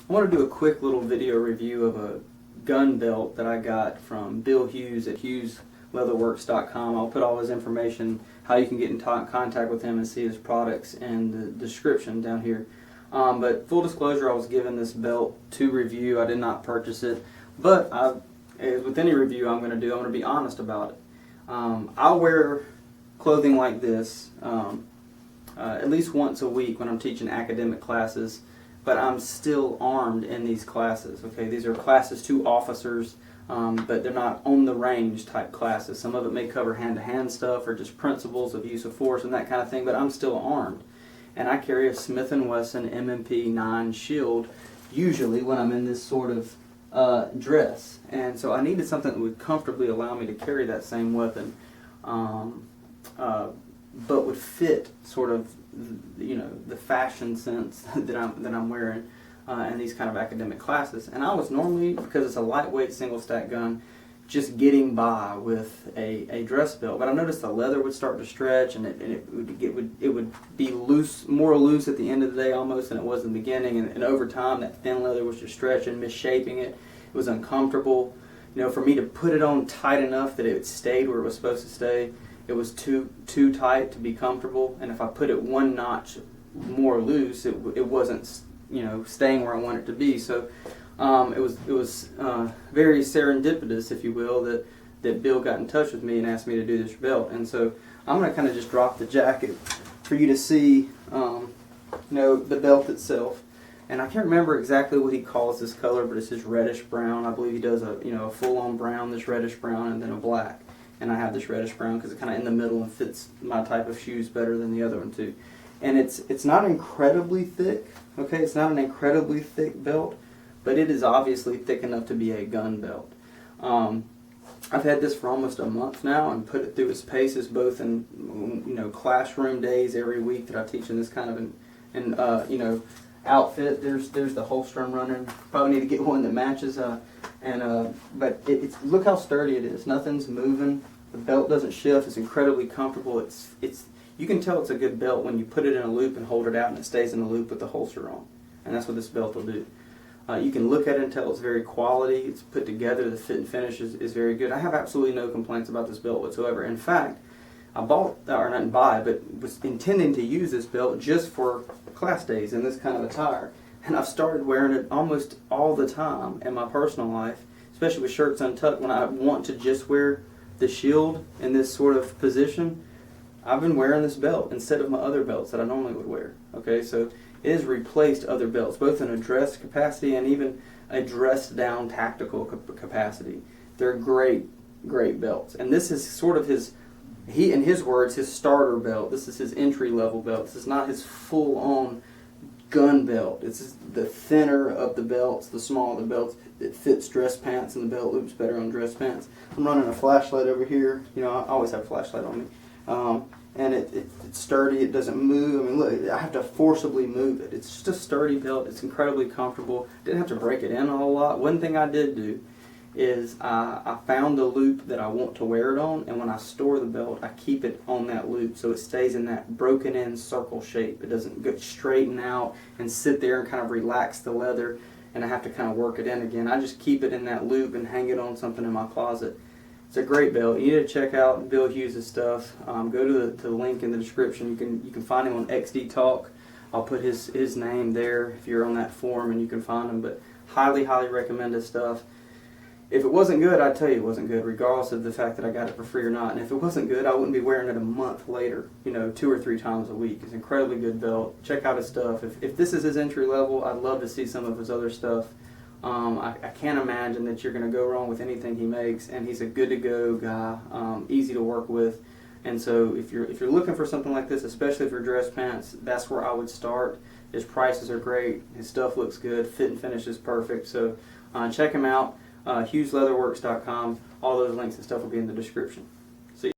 I want to do a quick little video review of a gun belt that I got from Bill Hughes at HughesLeatherworks.com. I'll put all his information, how you can get in contact with him and see his products, in the description down here. But full disclosure, I was given this belt to review. I did not purchase it, but as with any review I'm going to be honest about it. I'll wear clothing like this at least once a week when I'm teaching academic classes, but I'm still armed in these classes. Okay, these are classes to officers, but they're not on the range type classes. Some of it may cover hand-to-hand stuff or just principles of use of force and that kind of thing, but I'm still armed. And I carry a Smith & Wesson M&P 9 shield usually when I'm in this sort of dress. And so I needed something that would comfortably allow me to carry that same weapon, but would fit sort of, you know, the fashion sense that I'm wearing in these kind of academic classes. And I was normally, because it's a lightweight single stack gun, just getting by with a dress belt. But I noticed the leather would start to stretch, and it would be loose, more loose at the end of the day almost than it was in the beginning. And over time, that thin leather was just stretching, misshaping it. It was uncomfortable. You know, for me to put it on tight enough that it stayed where it was supposed to stay, it was too tight to be comfortable. And if I put it one notch more loose, it wasn't, you know, staying where I want it to be. So it was very serendipitous, if you will, that Bill got in touch with me and asked me to do this belt. And so I'm going to kind of just drop the jacket for you to see, you know, the belt itself. And I can't remember exactly what he calls this color, but it's this reddish brown. I believe he does a full-on brown, this reddish brown, and then a black. And I have this reddish brown because it's kind of in the middle and fits my type of shoes better than the other one too. And it's not incredibly thick. Okay, it's not an incredibly thick belt, but it is obviously thick enough to be a gun belt. I've had this for almost a month now and put it through its paces, both in, you know, classroom days every week that I teach in this kind of you know, outfit. There's the holster I'm running. Probably need to get one that matches. But it's look how sturdy it is. Nothing's moving. The belt doesn't shift. It's incredibly comfortable. You can tell it's a good belt when you put it in a loop and hold it out and it stays in the loop with the holster on. And that's what this belt will do. You can look at it and tell it's very quality. It's put together. The fit and finish is very good. I have absolutely no complaints about this belt whatsoever. In fact, I bought, or not buy, but was intending to use this belt just for class days in this kind of attire. And I've started wearing it almost all the time in my personal life, especially with shirts untucked. When I want to just wear the shield in this sort of position, I've been wearing this belt instead of my other belts that I normally would wear. Okay, so it has replaced other belts, both in a dress capacity and even a dressed down tactical capacity. They're great belts. And this is sort of in his words, his starter belt. This is his entry level belt. This is not his full on gun belt. It's the thinner of the belts, the smaller the belts. It fits dress pants, and the belt loops better on dress pants. I'm running a flashlight over here. You know, I always have a flashlight on me. And it's sturdy. It doesn't move. I mean, look, I have to forcibly move it. It's just a sturdy belt. It's incredibly comfortable. Didn't have to break it in a whole lot. One thing I did do is I found the loop that I want to wear it on, and when I store the belt, I keep it on that loop so it stays in that broken in circle shape. It doesn't go straighten out and sit there and kind of relax the leather, and I have to kind of work it in again. I just keep it in that loop and hang it on something in my closet. It's a great belt. You need to check out Bill Hughes' stuff. Go to the link in the description. You can find him on XD Talk. I'll put his name there if you're on that forum, and you can find him. But highly recommend his stuff. If it wasn't good, I'd tell you it wasn't good, regardless of the fact that I got it for free or not. And if it wasn't good, I wouldn't be wearing it a month later, you know, 2 or 3 times a week. It's an incredibly good belt. Check out his stuff. If this is his entry level, I'd love to see some of his other stuff. I can't imagine that you're going to go wrong with anything he makes, and he's a good-to-go guy, easy to work with. And so if you're looking for something like this, especially for dress pants, that's where I would start. His prices are great. His stuff looks good. Fit and finish is perfect. So check him out. HughesLeatherworks.com. All those links and stuff will be in the description.